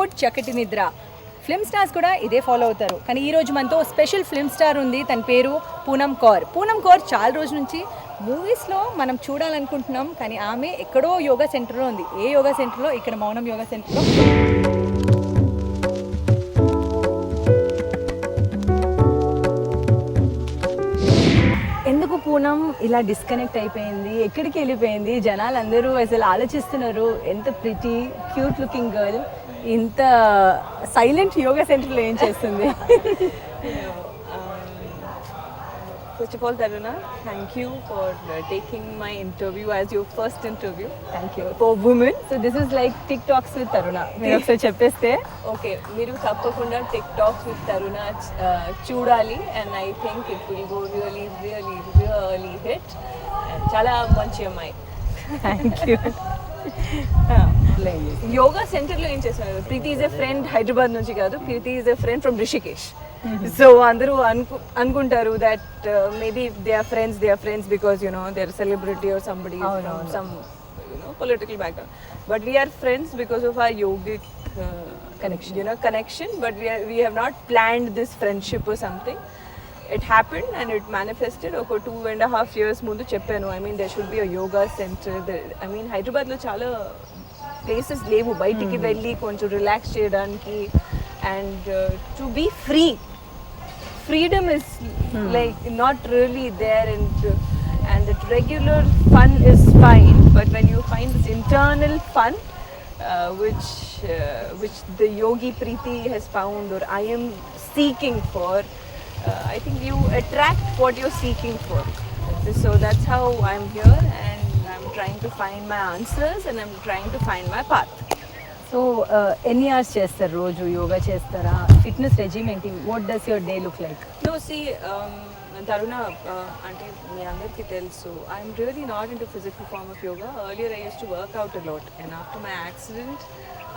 Sport చక్కటి నిద్ర. Film stars కూడా ఇదే ఫాలో అవుతారు. కానీ ఈరోజు మనతో స్పెషల్ ఫిల్మ్ స్టార్ ఉంది. తన పేరు పూనం కౌర్. పూనం కౌర్ చాలా రోజుల నుంచి మూవీస్లో మనం చూడాలనుకుంటున్నాం. కానీ ఆమె ఎక్కడో యోగా సెంటర్లో ఉంది. ఏ యోగా సెంటర్లో? ఇక్కడ మౌనం యోగా సెంటర్లో. ఎందుకు పూనం ఇలా డిస్కనెక్ట్ అయిపోయింది? ఎక్కడికి వెళ్ళిపోయింది? జనాలు అందరూ అసలు ఆలోచిస్తున్నారు, ఎంత ప్రిటీ క్యూట్ లుకింగ్ గర్ల్ ఇంత సైలెంట్ యోగా సెంటర్లో ఏం చేస్తుంది? First of all, Taruna, thank you for taking my interview as your first interview. Thank you. For women, so this is like TikToks with Taruna. మీరు ఒకసారి చెప్పేస్తే. Okay, మీరు తప్పకుండా TikToks with Taruna చూడాలి, and I think it will go really, really, really hit. చాలా మంచి అమ్మాయి. Thank you. Yoga సెంటర్లో ఏం చేస్తున్నారు? Preeti is a friend Hyderabad నుంచి కాదు, Preeti is a friend from Rishikesh. So అందరూ అనుకుంటారు that maybe they are friends because they are celebrity or somebody from some political background. But we are friends because of our yogic connection, but we have not planned this friendship or something. It happened and it manifested. ఒక 2.5 years ముందు చెప్పాను, I mean there should be a yoga center. I mean హైదరాబాద్లో చాలా places లేవు బయటికి వెళ్ళి కొంచెం relax చేయడానికి, and to be free. Freedom is like not really there, and the regular fun is fine, but when you find this internal fun which the yogi Preeti has found, or I am seeking for, I think you attract what you're seeking for. So that's how I'm here, and I'm trying to find my answers, and I'm trying to find my path. So ఎన్ని hours చేస్తారు రోజు? యోగా చేస్తారా? Fitness regime ఏంటి? What does your day look like? No, see, Taruna, అంటే మీ అందరికీ తెలుసు, I'm really not into physical form of yoga. Earlier I used to work out a lot, and after my accident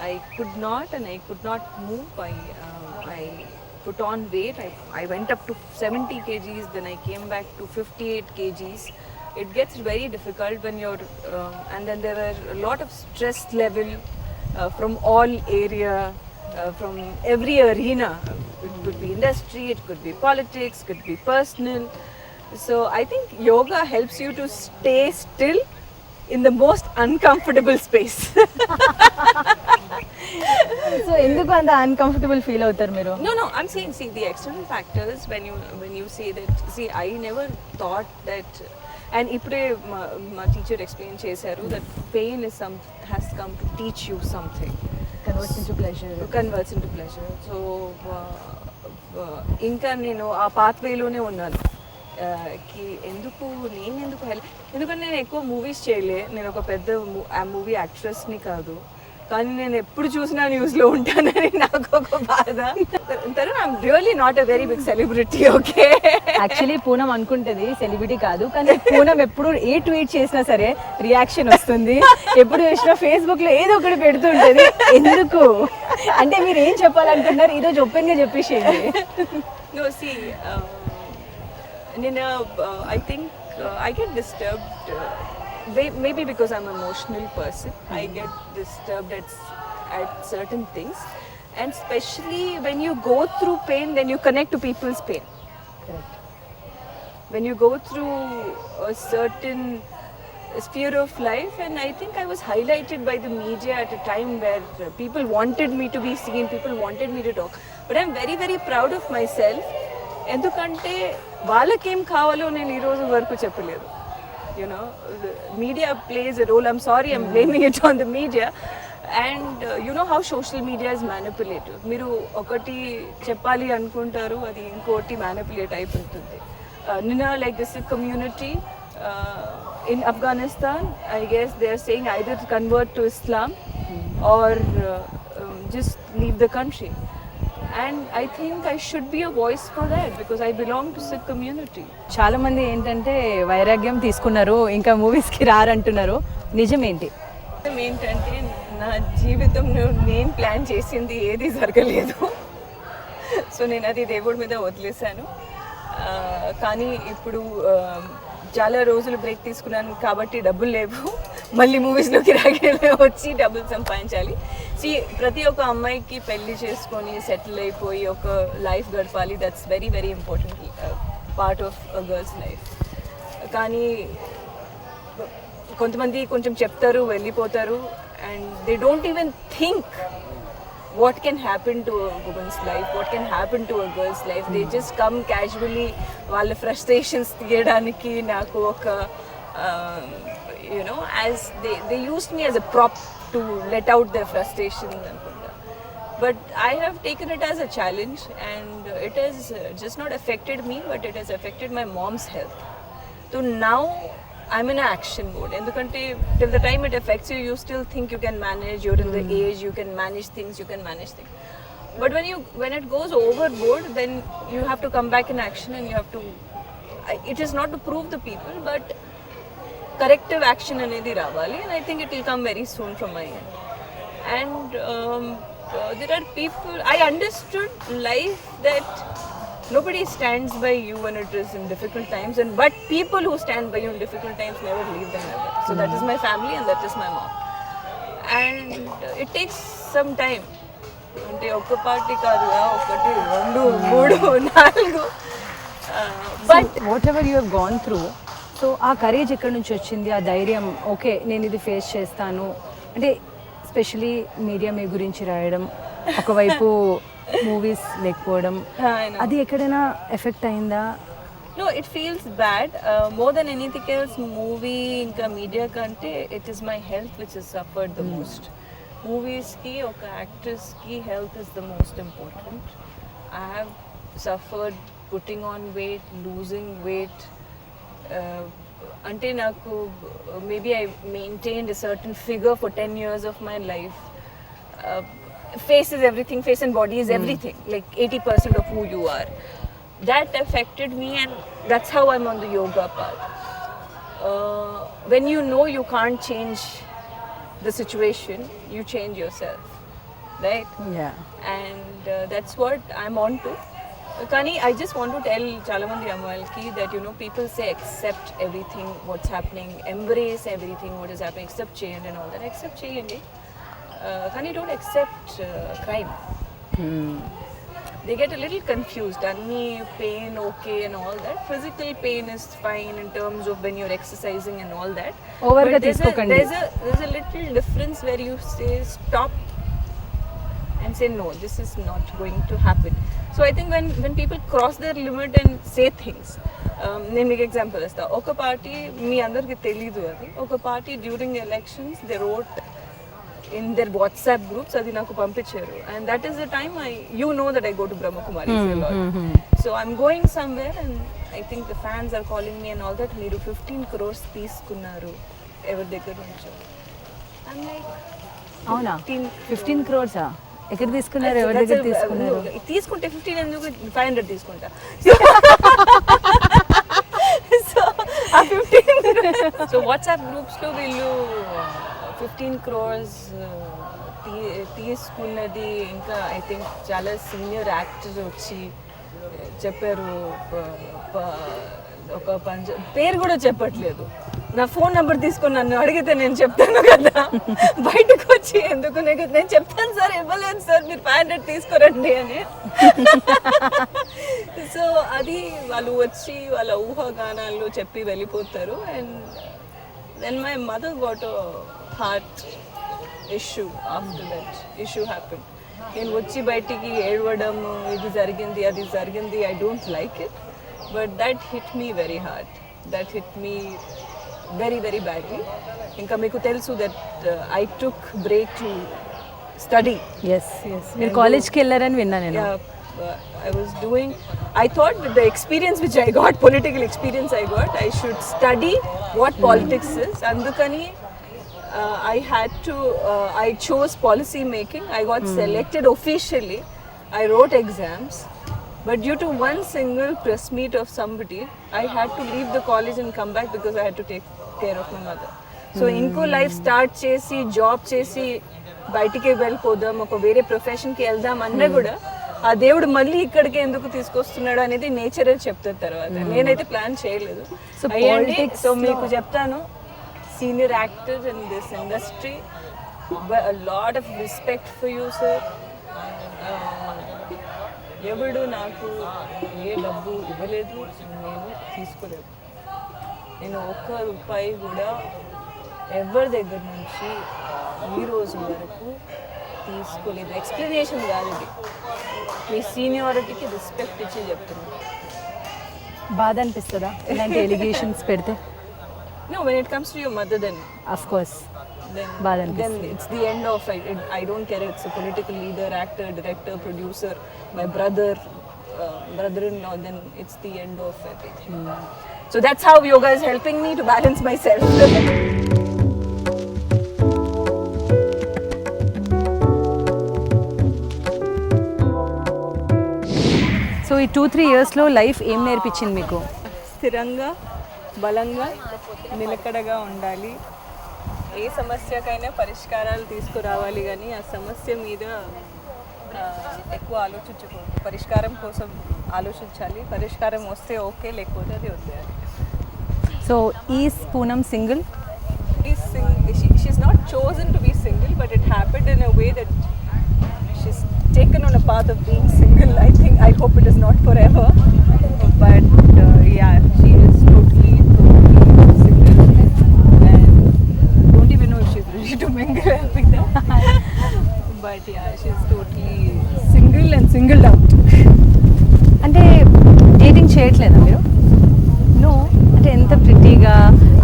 I could not move. I put on weight. I went up to 70 kgs, then I came back to 58 kgs. It gets very difficult when you're and then there are a lot of stress level from all area, from every arena. It could be industry, it could be politics, could be personal. So I think yoga helps you to stay still in the most uncomfortable space. So ఎందుకు అంత uncomfortable feel అవుతారు మీరు? No, I'm saying, see, the external factors, when you say that, see, I never thought that, and ipude ma teacher explain chesaru that pain has come to teach you something. Converts into pleasure. So ఇంకా నేను ఆ పాత్వేలోనే ఉన్నాను. ఎందుకంటే నేను ఎక్కువ movies చేయలే, నేను ఒక పెద్ద మూవీ యాక్ట్రెస్ని కాదు, కానీ నేను ఎప్పుడు చూసినా న్యూస్లో ఉంటానని నాకు ఒక బాధ. I'm really not a very big celebrity. Okay, actually Poonam అనుకుంటుంది సెలబ్రిటీ కాదు, కానీ పూనం ఎప్పుడు ఏ ట్వీట్ చేసినా సరే రియాక్షన్ వస్తుంది. ఎప్పుడు చూసినా ఫేస్బుక్ లో ఏదో ఒకటి పెడుతుంటది. ఎందుకు అంటే మీరు ఏం చెప్పాలనుకుంటున్నారు? ఈరోజు ఓపెన్ గా చెప్పేసేయండి. No, see, I think I get disturbed. Maybe because I'm an emotional person, I get disturbed at certain things, and especially when you go through pain, then you connect to people's pain. Correct. When you go through a certain sphere of life, and I think I was highlighted by the media at a time where people wanted me to be seen, people wanted me to talk, but I'm very, very proud of myself. ఎందుకంటే వాళ్ళకేం కావాలో నేను ఈరోజు వరకు చెప్పలేదు. Media plays a role. I'm sorry, I'm blaming it on the media. And you know how social media is manipulative. మీరు ఒకటి చెప్పాలి అనుకుంటారు, అది ఇంకోటి మ్యానిపులేట్ అయిపోతుంది. నిన్న like this community in Afghanistan, I guess they are saying either convert to Islam or just leave the country. And I think I should be a voice for that because I belong to Sikh community. చాలా మంది ఏంటంటే వైరాగ్యం తీసుకున్నారు, ఇంకా మూవీస్కి రారంటున్నారు. నిజమేంటి? ఏంటంటే నా జీవితంలో నేను ప్లాన్ చేసింది ఏది జరగలేదు. సో నేను అది దేవుడి మీద వదిలేశాను. కానీ ఇప్పుడు చాలా రోజులు బ్రేక్ తీసుకున్నాను కాబట్టి డబ్బులు లేవు, మళ్ళీ మూవీస్లోకి వచ్చి డబ్బులు సంపాదించాలి. సో ప్రతి ఒక్క అమ్మాయికి పెళ్లి చేసుకొని సెటిల్ అయిపోయి ఒక లైఫ్ గడపాలి. That's very very important part of girls life. కానీ కొంతమంది కొంచెం చెప్తారు, వెళ్ళిపోతారు, and they don't even think what can happen to a woman's life, what can happen to a girl's life. They just come casually, వాళ్ళ frustrations తీయడానికి నాకు ఒక as they used me as a prop to let out their frustrations అనుకుంటా. But I have taken it as a challenge, and it has just not affected me, but it has affected my mom's health. So now I'm in an action mode. Endukante till the time it affects you, you still think you can manage. You're in the age, you can manage things. But when it goes overboard, then you have to come back in action, and you have to. It is not to prove the people, but corrective action anedi ravali, and I think it will come very soon from my end. And there are people. I understood life that nobody stands by you when it is in difficult times, but people who stand by you in difficult times never leave them ever. So that is my family, and that is my mom. And it takes some time. అంటే ఒక్క party కాదుగా, 1 2 3 4 but what ever you have gone through, so ఆ courage ఎక్కడి నుంచి వచ్చింది, ఆ ధైర్యం? Okay, నేను ఇది ఫేస్ చేస్తాను అంటే, స్పెషలీ మీడియా మీ గురించి రాయడం, ఒకవైపు మూవీస్ లేకపోవడం, అది ఎక్కడైనా ఎఫెక్ట్ అయిందా? No, it feels bad. More than anything else, movie ఇంకా మీడియా కంటే it is my health which has suffered the most. Movies ki oka actress ki health is the most important. I have suffered putting on weight, losing weight. Ante naku maybe I maintained a certain figure for 10 years of my life. Face is everything, face and body is everything, like 80% of who you are. That affected me, and that's how I'm on the yoga path. When you know you can't change the situation, you change yourself, right? Yeah. And that's what I'm on to. Kani, I just want to tell చాలా మంది అమ్మాయిలకి that people say accept everything what's happening, embrace everything what is happening, accept change and all that. Accept చేయండి, కానీ don't accept crime. They get a little confused. Anni pain okay and all that. Physical pain is fine in terms of when you're exercising and all that. Over But there's a little difference where you say stop and say no, this is not going to happen. So I think when people cross their limit and say things, నేను మీకు example ఇస్తా. ఒక party మీ అందరికి తెలీదు, అది ఒక party during elections they wrote in their WhatsApp groups, adi naku pampicharu, and that is the time that I go to Brahma Kumaris a lot. So I'm going somewhere, and I think the fans are calling me and all that. Meeru 15 crores తీసుకున్నారు ఎవరి దగ్గర నుంచో. I'm like, అవునా? 15 crores ఎక్కడ తీసుకున్నారు, ఎవరి దగ్గర తీసుకున్నారు? తీసుకుంటే 15 ఎందుకు, 500 తీసుకుంటా. So ఆ 15 so WhatsApp groups లో వీళ్ళు 15 crores తీసుకున్నది. ఇంకా ఐ థింక్ చాలా సీనియర్ యాక్టర్ వచ్చి చెప్పారు, ఒక పేరు కూడా చెప్పట్లేదు, నా ఫోన్ నెంబర్ తీసుకొని నన్ను అడిగితే నేను చెప్తాను కదా, బయటకు వచ్చి ఎందుకు నేను చెప్తాను సార్, ఇవ్వలేదు సార్, మీరు 500 తీసుకోరండి అని. సో అది వాళ్ళు వచ్చి వాళ్ళ ఊహాగానాలు చెప్పి వెళ్ళిపోతారు. And then my mother got a heart issue after that issue happened. నేను వచ్చి బయటికి ఏడవడం, ఇది జరిగింది అది జరిగింది, I don't like it, but that hit me very hard. That hit me very very badly. ఇంకా మీకు తెలుసు that I took break to study. Yes. మీరు కాలేజ్కి వెళ్ళారని విన్నా నేను. I was doing, I thought with the experience which I got, political experience I got, I should study what politics is. Andukani I had to, I chose policy making. I got selected officially. I wrote exams. But due to one single press meet of somebody, I had to leave the college and come back because I had to take care of my mother. So inko life start chesi, job chesi, బయటికి వెళ్ళిపోదాం, ఒక వేరే ప్రొఫెషన్కి వెళ్దాం అన్నా కూడా ఆ దేవుడు మళ్ళీ ఇక్కడికి ఎందుకు తీసుకొస్తున్నాడు అనేది నేచరే చెప్తారు. తర్వాత నేనైతే ప్లాన్ చేయలేదు. సో మీకు చెప్తాను, senior actor in this industry, a lot of respect for you, sir. ఎవడు నాకు ఏ డబ్బు ఇవ్వలేదు, నేను తీసుకోలేదు. నేను ఒక్క రూపాయి కూడా ఎవరి దగ్గర నుంచి ఈ రోజు వరకు తీసుకోలేదు. ఎక్స్ప్లెనేషన్ కాదు ఇది, మీ సీనియారిటీకి రెస్పెక్ట్ ఇచ్చి చెప్తున్నాను. బాధ అనిపిస్తుందా ఇలాంటి ఎలిగేషన్స్ పెడితే? No, when it comes to your mother, then of course then బాధ then అనిపిస్తుంది. it's the end of it. I don't care if it's a political leader, actor, director, producer, my brother-in-law, then it's the end of everything. So that's how yoga is helping me to balance myself. So ఈ 2-3 ఇయర్స్లో life ఏం నేర్పించింది మీకు? స్థిరంగా, బలంగా, నిలకడగా ఉండాలి. ఏ సమస్యకైనా పరిష్కారాలు తీసుకురావాలి, కానీ ఆ సమస్య మీద ఎక్కువ ఆలోచించకూడదు. పరిష్కారం కోసం ఆలోచించాలి. పరిష్కారం వస్తే ఓకే, లేకపోతే అది వదిలేయాలి. So is Poonam single? She's not chosen to be single, but it happened in a way that she's taken on a path of being single. I hope it is not forever, but yeah, she is totally single, and don't even know if she's ready to mingle with them. But yeah, she's totally single and singled out. అంటే dating చేయట్లేదా మీరు? No, అంటే ఎంత ప్రిటీగా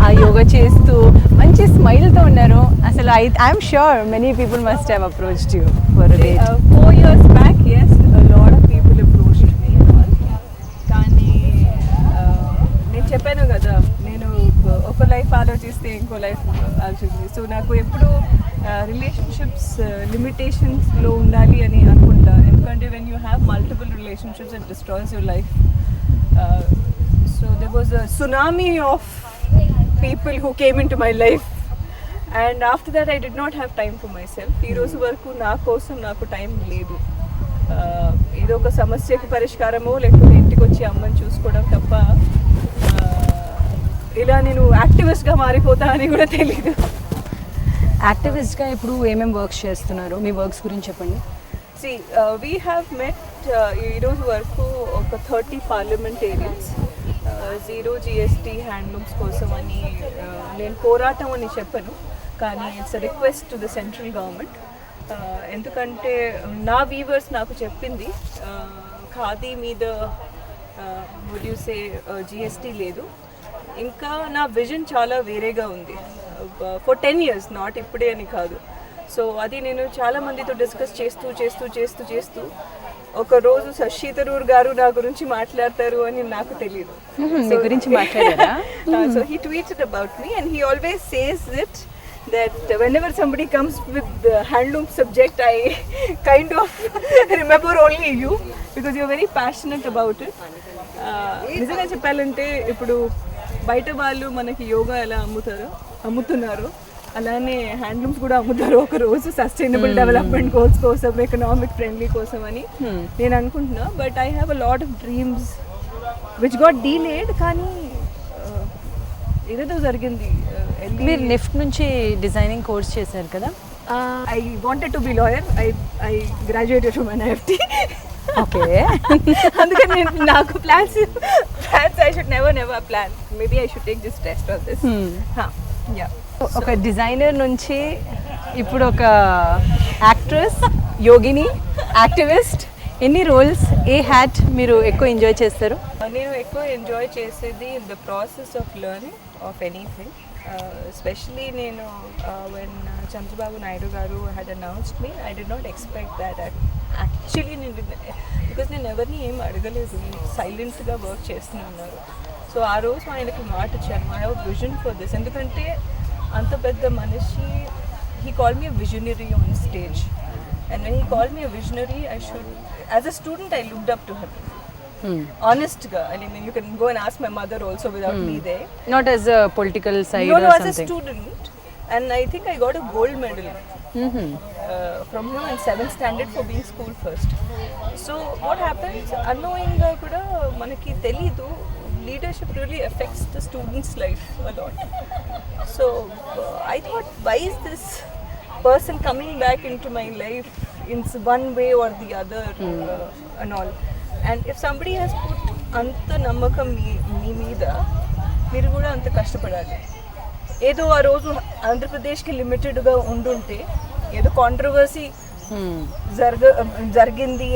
ఆ యోగా చేస్తూ మంచి స్మైల్తో ఉన్నారు. అసలు I'm sure many people must have approached you for date. 4 years back, yes, a lot of people approached me. కానీ నేను చెప్పాను కదా, నేను ఒక లైఫ్ ఆలోచిస్తే ఇంకో లైఫ్ ఆలోచిస్తుంది. సో నాకు ఎప్పుడు రిలేషన్షిప్స్ లిమిటేషన్స్లో ఉండాలి అని అనుకుంటా. ఎందుకంటే when you have multiple relationships it destroys your life. So there was a tsunami of people who came into my life, and after that I did not have time for myself. ఈ రోజు వరకు నా కోసం నాకు time లేదు. ఏదో ఒక సమస్యకి పరిష్కారమో లేకపోతే ఇంటికి వచ్చి అమ్మని చూసుకోవడం తప్ప ఇలా నేను యాక్టివిస్ట్గా మారిపోతా అని కూడా తెలీదు. యాక్టివిస్ట్గా ఇప్పుడు ఏమేమి వర్క్స్ చేస్తున్నారు? మీ వర్క్స్ గురించి చెప్పండి. See, we have met ఈ రోజు వరకు ఒక 30 parliamentarians. జీరో జిఎస్టీ హ్యాండ్లూమ్స్ కోసం అని నేను పోరాటం అని చెప్పను, కానీ it's request to the central government. ఎందుకంటే నా వీవర్స్ నాకు చెప్పింది ఖాదీ మీద వుడ్ యూ సే జిఎస్టీ లేదు. ఇంకా నా విజన్ చాలా వేరేగా ఉంది ఫర్ 10 years, నాట్ ఇప్పుడే అని కాదు. సో అది నేను చాలా మందితో డిస్కస్ చేస్తూ ఒక రోజు శశి థరూర్ గారు నా గురించి మాట్లాడతారు అని నాకు తెలియదు. మీ గురించి మాట్లాడారా? So he tweeted about me, and he always says that whenever somebody comes with the handloom subject, I kind of remember only you because you're very passionate about it. నిజంగా చెప్పాలంటే ఇప్పుడు బయట వాళ్ళు మనకి యోగా ఎలా అమ్ముతున్నారు, అలానే హ్యాండ్లూమ్స్ కూడా అమ్ముతారు ఒక రోజు సస్టైనబుల్ డెవలప్మెంట్ గోల్స్ కోసం, ఎకనామిక్ ఫ్రెండ్లీ కోసం అని నేను అనుకుంటున్నా. But I have a lot of dreams which got delayed. కానీ ఏదేదో జరిగింది. మీరు నిఫ్ట్ నుంచి డిజైనింగ్ కోర్స్ చేశారు కదా? I wanted to be lawyer. I graduated from NIFT. Okay. అందుకని నాకు plans I should never plan. Maybe I should take this test or this. Ya, ఒక డిజైనర్ నుంచి ఇప్పుడు ఒక యాక్ట్రెస్, యోగిని, యాక్టివిస్ట్, ఎన్ని రోల్స్, ఏ హ్యాట్ మీరు ఎక్కువ ఎంజాయ్ చేస్తారు? నేను ఎక్కువ ఎంజాయ్ చేసేది in the process of learning of anything. Especially నేను when Chandrababu Naidu garu had announced me, I'd not expect that. Actually because నేను ఎవరిని ఏం అడగలేదు, సైలెంట్గా వర్క్ చేస్తున్నారు. సో ఆ రోజు ఆయనకి మాట ఇచ్చాను, I have vision for this. ఎందుకంటే అంత పెద్ద మనిషి, he called me a visionary on stage, and when he called me a visionary, as a student I looked up to him. Honest ga, I mean you can go and ask my mother also without me there. Not as a political side no, or as something. a student, and I think I got a gold medal from him in 7th standard for being school first. So what happens, unknowing ga kuda manaki telidu, leadership really affects the student's life a lot. So I thought, why is this person coming back into my life in one way or the other and all. And if somebody has put anta namakam మీ మీద మీరు కూడా అంత కష్టపడాలి. ఏదో ఆ రోజు ఆంధ్రప్రదేశ్కి లిమిటెడ్గా ఉండుంటే ఏదో కాంట్రవర్సీ జరిగింది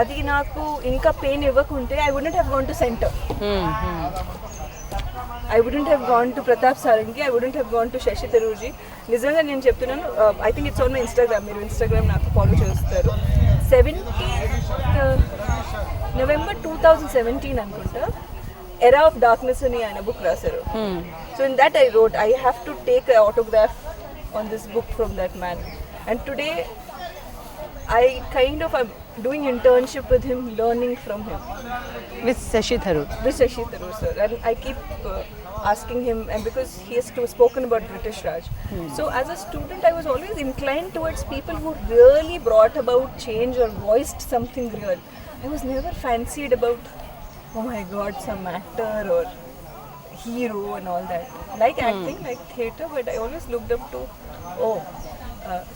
అది నాకు ఇంకా పెయిన్ ఇవ్వకుంటే I wouldn't have gone to centre. I wouldn't have gone to Pratap Sarangi, I wouldn't have gone to Shashi Tharoorji. నిజంగా నేను చెప్తున్నాను, I think it's on my Instagram, మీరు ఇన్స్టాగ్రామ్ నాకు ఫాలో చేస్తారు. 17th November 2017 అనుకుంటా, era of darkness అని ఆయన book రాశారు. So in that I wrote, I have to take a autograph on this book from that man. And today I kind of am doing internship with him, learning from him. With Shashi Tharoor. With Shashi Tharoor, sir. And I keep asking him, and because he has spoken about British Raj. So as a student, I was always inclined towards people who really brought about change or voiced something real. I was never fancied about, oh my God, some actor or hero and all that. Like acting, like theatre, but I always looked up to,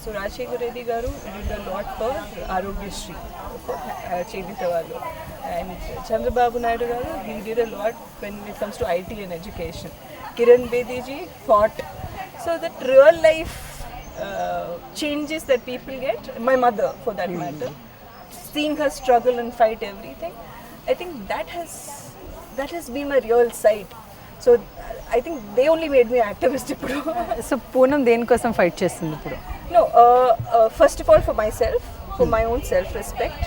so Rajshekhar Reddy garu did a lot for Arogyasri, Chedita Vallu, and Chandrababu Naidu garu, he did a lot when it comes to IT and education. Kiran Bedi ji fought. So that real life changes that people get, my mother for that matter, seeing her struggle and fight everything, I think that has been my real side. So I think they only made me activist ఇప్పుడు. So Poonam దేనికోసం fight చేస్తుంది ఇప్పుడు? No, first of all for myself, for my own self-respect,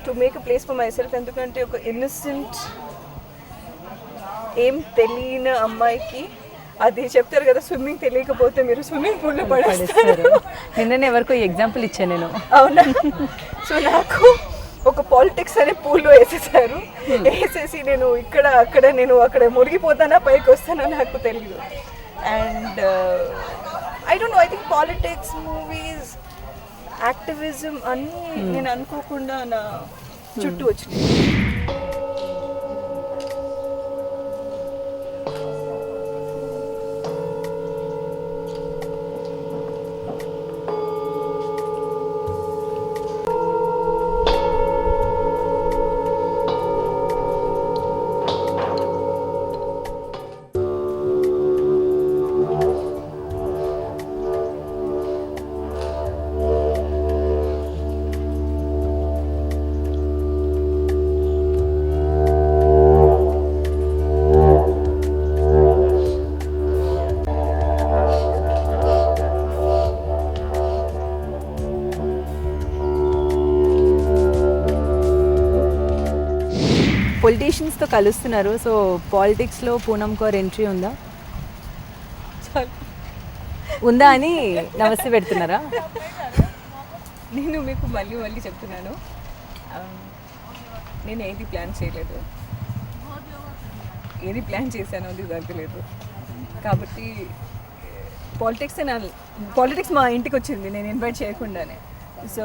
to make a place for myself. ఎందుకంటే ఒక innocent ఏం తెలియని అమ్మాయికి, అది చెప్తారు కదా, స్విమ్మింగ్ తెలియకపోతే మీరు స్విమ్మింగ్ పూల్లో పడేస్తారు. నిన్ననే ఎవరికో ఎగ్జాంపుల్ ఇచ్చాను నేను. అవునా? సో నాకు ఒక పాలిటిక్స్ అనే పూల్లో వేసేసారు. వేసేసి నేను అక్కడ మురిగిపోతానా పైకి వస్తానా నాకు తెలియదు. And I don't know, I think politics, movies, activism అన్నీ నేను అనుకోకుండా నా చుట్టూ వచ్చినాయి. పొలిటీషియన్స్తో కలుస్తున్నారు. సో పాలిటిక్స్లో పూనం కౌర్ ఎంట్రీ ఉందా ఉందా అని నమస్తే పెడుతున్నారా? నేను మీకు మళ్ళీ చెప్తున్నాను, నేను ఏది ప్లాన్ చేయలేదు. ఏది ప్లాన్ చేశానో అది జరగలేదు. కాబట్టి పాలిటిక్స్ మా ఇంటికి వచ్చింది నేను ఇన్వైట్ చేయకుండానే. సో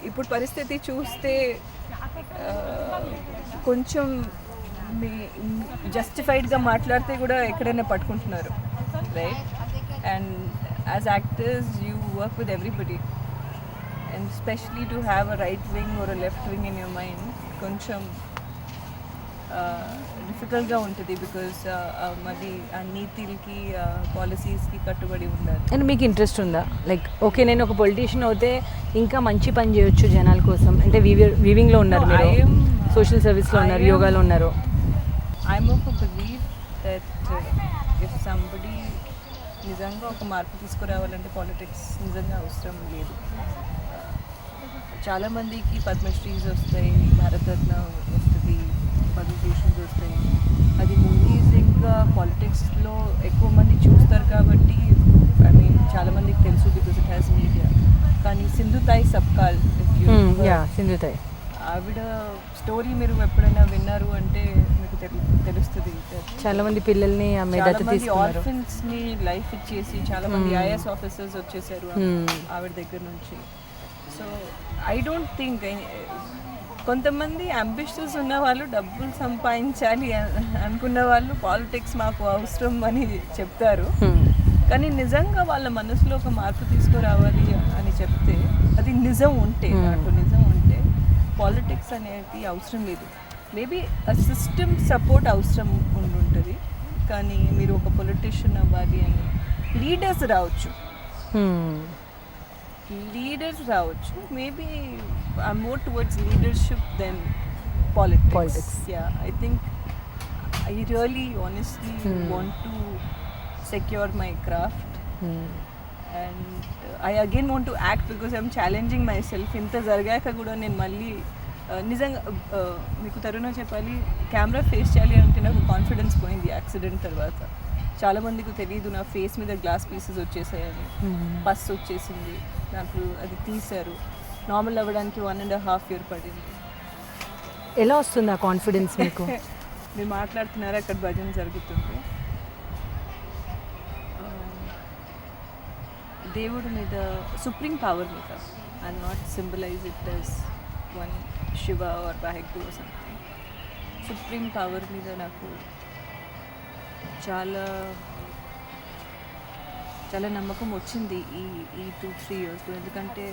ఇప్పుడు పరిస్థితి చూస్తే కొంచెం మీ జస్టిఫైడ్గా మాట్లాడితే కూడా ఎక్కడైనా పట్టుకుంటున్నారు, right? And as actors you work with everybody, and specially to have a right wing or a left wing in your mind కొంచెం డిఫికల్ట్గా ఉంటుంది. బికాస్ మరి ఆ నీతిలకి, పాలసీస్కి కట్టుబడి ఉండాలి. అండ్ మీకు ఇంట్రెస్ట్ ఉందా? లైక్ ఓకే, నేను ఒక పొలిటీషియన్ అయితే ఇంకా మంచి పని చేయొచ్చు జనాల కోసం, అంటే వీవింగ్లో ఉన్నారు మీరు, సోషల్ సర్వీస్లో ఉన్నారు, యోగాలో ఉన్నారు. I'm of believe that if somebody నిజంగా ఒక మార్పు తీసుకురావాలంటే పాలిటిక్స్ నిజంగా అవసరం లేదు. చాలామందికి పద్మశ్రీస్ వస్తాయి, భారతరత్న వస్తుంది, పద్మభూషణ్స్ వస్తాయి. అది మూవీస్ ఇంకా పాలిటిక్స్లో ఎక్కువ మంది చూస్తారు కాబట్టి ఐ మీన్ చాలామందికి తెలుసు బికాస్ ఇట్ హ్యాస్ మీడియా. కానీ సింధుతాయి సబ్కాల్, సింధుతాయి ఆవిడ స్టోరీ మీరు ఎప్పుడైనా విన్నారు అంటే మీకు తెలుస్తుంది. చాలామంది పిల్లల్ని ఆర్ఫన్స్-ని లైఫ్ ఇచ్చేసి చాలామంది ఐఏఎస్ ఆఫీసర్స్ వచ్చేసారు ఆవిడ దగ్గర నుంచి. సో ఐ డోంట్ థింక్, కొంతమంది అంబిషన్స్ ఉన్న వాళ్ళు, డబ్బులు సంపాదించాలి అనుకున్న వాళ్ళు పాలిటిక్స్ మాకు అవసరం అని చెప్తారు. కానీ నిజంగా వాళ్ళ మనసులో ఒక మార్పు తీసుకురావాలి అని చెప్తే అది నిజం ఉంటే నాకు నిజం ఉంటే పాలిటిక్స్ అనేది అవసరం లేదు. మేబీ సిస్టమ్ సపోర్ట్ అవసరం ఉండుంటుంది, కానీ మీరు ఒక పొలిటీషియన్ అవ్వాలి అని లీడర్స్ రావచ్చు, maybe I more towards leadership then politics. Ya, I think I really honestly want to secure my craft and I again want to act because I'm challenging myself. ఇంత జరిగాక కూడా నేను మళ్ళీ నిజంగా మీకు తరుణ చెప్పాలి, కెమెరా ఫేస్ చేయాలి అంటే నాకు కాన్ఫిడెన్స్ పోయింది యాక్సిడెంట్ తర్వాత. చాలామందికి తెలియదు నా ఫేస్ మీద గ్లాస్ పీసెస్ వచ్చేసాయని, పస్ వచ్చేసింది, నాకు అది తీశారు. నార్మల్ అవ్వడానికి 1.5 years పడింది. ఎలా వస్తుంది ఆ కాన్ఫిడెన్స్ మీకు? మీరు మాట్లాడుతున్నారు, అక్కడ భజన జరుగుతుంది, దేవుడి మీద, సుప్రీం పవర్ మీద. I not symbolize it as one Shiva or Waheguru or something. Supreme power మీద నాకు చాలా చాలా నమ్మకం వచ్చింది ఈ 2-3 years. ఎందుకంటే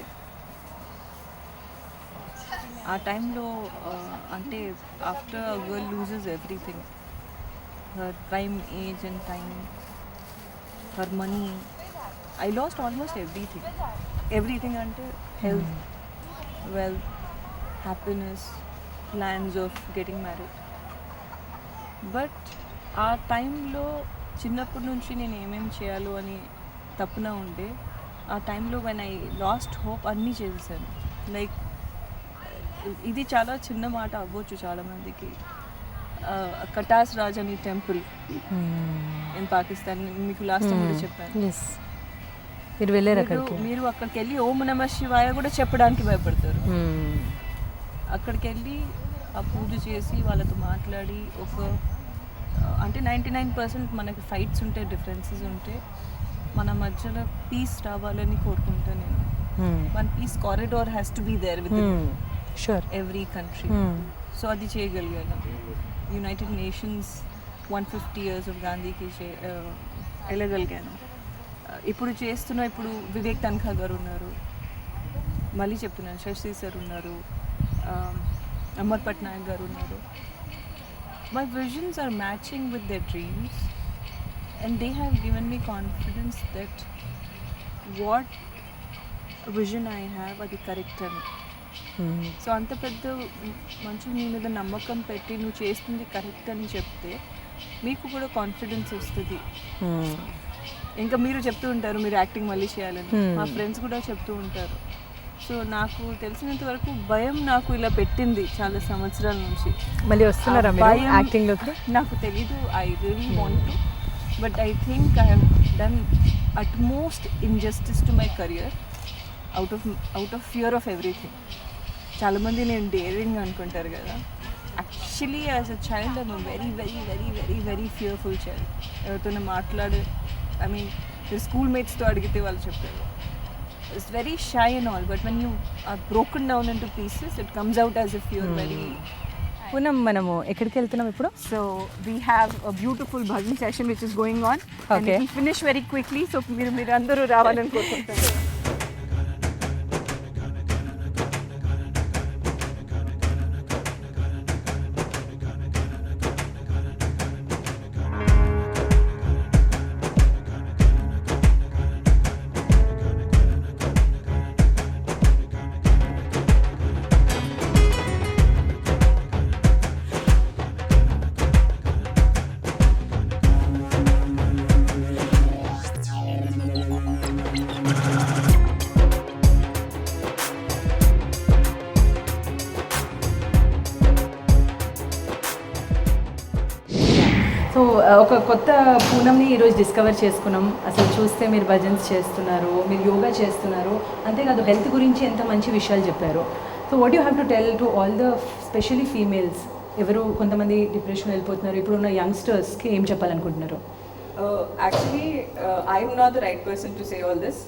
ఆ టైంలో అంటే after a girl loses everything, her prime age and time, her money, I lost almost everything అంటే health, wealth, happiness, plans of getting married. But ఆ టైంలో చిన్నప్పటి నుంచి నేను ఏమేమి చేయాలో అని తప్పున ఉండే, ఆ టైంలో వెన్ ఐ లాస్ట్ హోప్ అన్నీ చేసేసాను. లైక్ ఇది చాలా చిన్న మాట అవ్వచ్చు చాలామందికి, కటాస్ రాజ్ అని టెంపుల్ ఇన్ పాకిస్తాన్, మీకు లాస్ట్ టైం కూడా చెప్పాను. మీరు వెళ్ళారు అక్కడికి? మీరు అక్కడికి వెళ్ళి ఓం నమః శివాయ కూడా చెప్పడానికి భయపడతారు. అక్కడికి వెళ్ళి ఆ పూజ చేసి వాళ్ళతో మాట్లాడి ఒక అంటే 99% మనకి ఫైట్స్ ఉంటే, డిఫరెన్సెస్ ఉంటే, మన మధ్యలో పీస్ రావాలని కోరుకుంటాను నేను. One peace corridor has to be there with every country. So అది చేయగలిగాను. యునైటెడ్ నేషన్స్ 150 years ఆఫ్ గాంధీకి వెళ్ళగలిగాను. ఇప్పుడు వివేక్ తన్ఖా గారు ఉన్నారు, మళ్ళీ చెప్తున్నాను, శశి సార్ ఉన్నారు, అమర్ పట్నాయక్ గారు ఉన్నారు. My visions are matching with their dreams and they have given me confidence that what vision I have అది కరెక్ట్ అని. సో అంత పెద్ద మనుషులు మీ మీద నమ్మకం పెట్టి నువ్వు చేస్తుంది కరెక్ట్ అని చెప్తే మీకు కూడా కాన్ఫిడెన్స్ వస్తుంది. ఇంకా మీరు చెప్తూ ఉంటారు మీరు యాక్టింగ్ మళ్ళీ చేయాలని, మా ఫ్రెండ్స్ కూడా చెప్తూ ఉంటారు. సో నాకు తెలిసినంత వరకు భయం నాకు ఇలా పెట్టింది చాలా సంవత్సరాల నుంచి. మళ్ళీ వస్తున్నారా యాక్టింగ్లోకి? నాకు తెలీదు, I really want to, but I think I have done at most injustice to my career out of fear of everything. చాలామంది నేను డేరింగ్ అనుకుంటారు కదా, actually as a child I'm very very very very very fearful child. ఎవరితోనే I mean మీరు school మేట్స్తో అడిగితే వాళ్ళు చెప్పారు it's very shy and all, but when you are broken down in to pieces it comes out as if you're very. Poonam, మనము ఎక్కడికి వెళ్తున్నాం ఇప్పుడు? So we have a beautiful bhajan session which is going on. Okay, finish very quickly. So మీరు అందరూ రావాలని కోరుకుంటున్నాను. So ఒక కొత్త పూనంని ఈరోజు డిస్కవర్ చేసుకున్నాం. అసలు చూస్తే మీరు భజన్స్ చేస్తున్నారు, మీరు యోగా చేస్తున్నారు, అంతేకాదు హెల్త్ గురించి ఎంత మంచి విషయాలు చెప్పారు. So what you have to tell to all the especially females, ఎవరు కొంతమంది డిప్రెషన్ వెళ్ళిపోతున్నారు, ఇప్పుడున్న యంగ్స్టర్స్కి ఏం చెప్పాలనుకుంటున్నారు? Actually, I'm not the right person to say all this.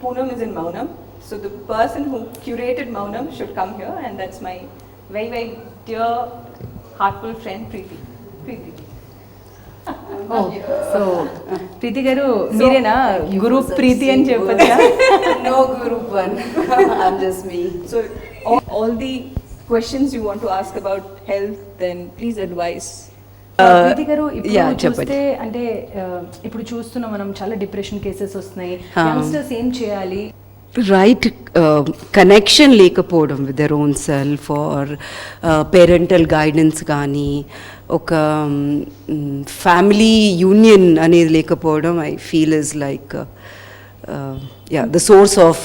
Poonam is in Maunam, so the person who curated Maunam should come here, and that's my very, very dear, heartful friend Preeti. So Preeti garu మీరేనా గురు ప్రీతి అని చెప్పొచ్చా? No guru one. I'm just me. So all the questions you want to ask about health, then please advise. ప్రీతి గారు ఇప్పుడు yeah, చూస్తే అంటే ఇప్పుడు చూస్తున్నాం మనం చాలా డిప్రెషన్ కేసెస్ వస్తున్నాయి. యంగ్స్టర్స్ ఏం చేయాలి? Right connection లేకపోవడం with their own self or parental guidance కానీ ఒక ఫ్యామిలీ యూనియన్ అనేది లేకపోవడం I feel is like yeah the source of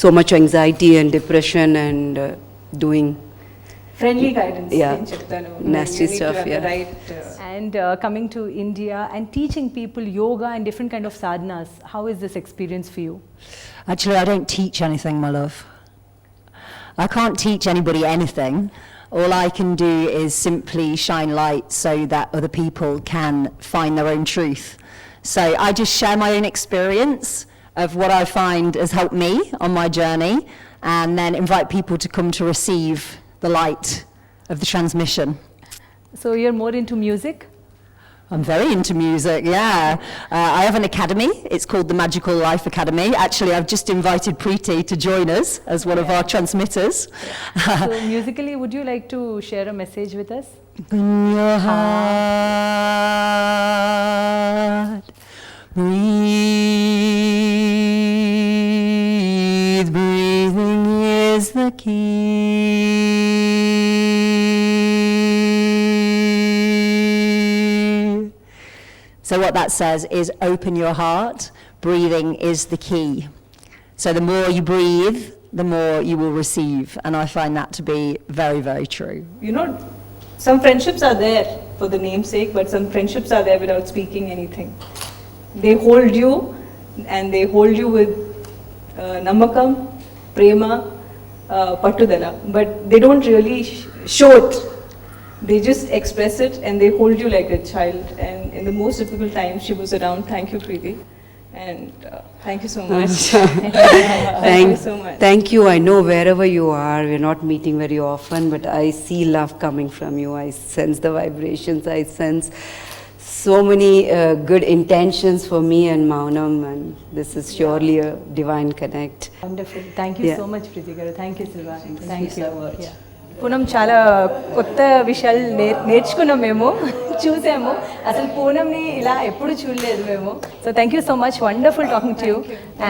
so much anxiety and depression and doing Friendly guidance. Yeah. నేను చెప్తాను. Nasty You need to stuff, have the yeah. right, And coming to India and teaching people yoga and different kind of sadhanas, how is this experience for you? Actually, I don't teach anything, my love. I can't teach anybody anything. All I can do is simply shine light so that other people can find their own truth. So I just share my own experience of what I find has helped me on my journey, and then invite people to come to receive the light of the transmission. So you're more into music? I'm very into music, yeah. I have an academy. It's called the Magical Life Academy. Actually, I've just invited Preeti to join us as one of our transmitters. So musically, would you like to share a message with us? In your heart, breathe. Breathing is the key. So what that says is open your heart. Breathing is the key. So the more you breathe, the more you will receive. And I find that to be very, very true. you know, some friendships are there for the namesake, but some friendships are there without speaking anything. They hold you, and they hold you with namakam, prema, pattudala, but they don't really show it. They just express it, and they hold you like a child. And in the most difficult times, she was around. Thank you, Preeti, and thank you so much. Thank you so much. Thank you. I know wherever you are, we're not meeting very often, but I see love coming from you. I sense the vibrations. I sense so many good intentions for me and Maunam, and this is surely a divine connect. Wonderful. Thank you Yeah. so much, Preeti garu. Thank you, Silva. Thank you so much. Yeah. Poonam చాలా కొత్త విషయాలు నేర్చుకున్నాం మేము, చూసాము. అసలు పూనంని ఇలా ఎప్పుడు చూడలేదు మేము. So thank you so much, wonderful talking to you,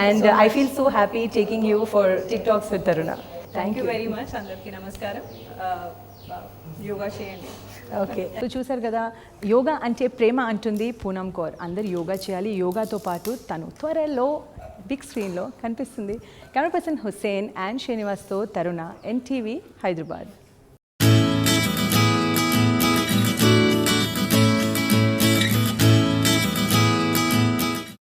and I feel so happy taking you for TikToks with Taruna. Thank you very much. అందరికీ నమస్కారం. యోగా చేయండి. ఓకే, సో చూసారు కదా, యోగా అంటే ప్రేమ అంటుంది పూనం కౌర్. అందరు యోగా చేయాలి. యోగాతో పాటు తను త్వరలో బిగ్ స్క్రీన్లో కనిపిస్తుంది. కెమెరా పర్సన్ హుస్సేన్ అండ్ శ్రీనివాస్తో తరుణ, NTV హైదరాబాద్.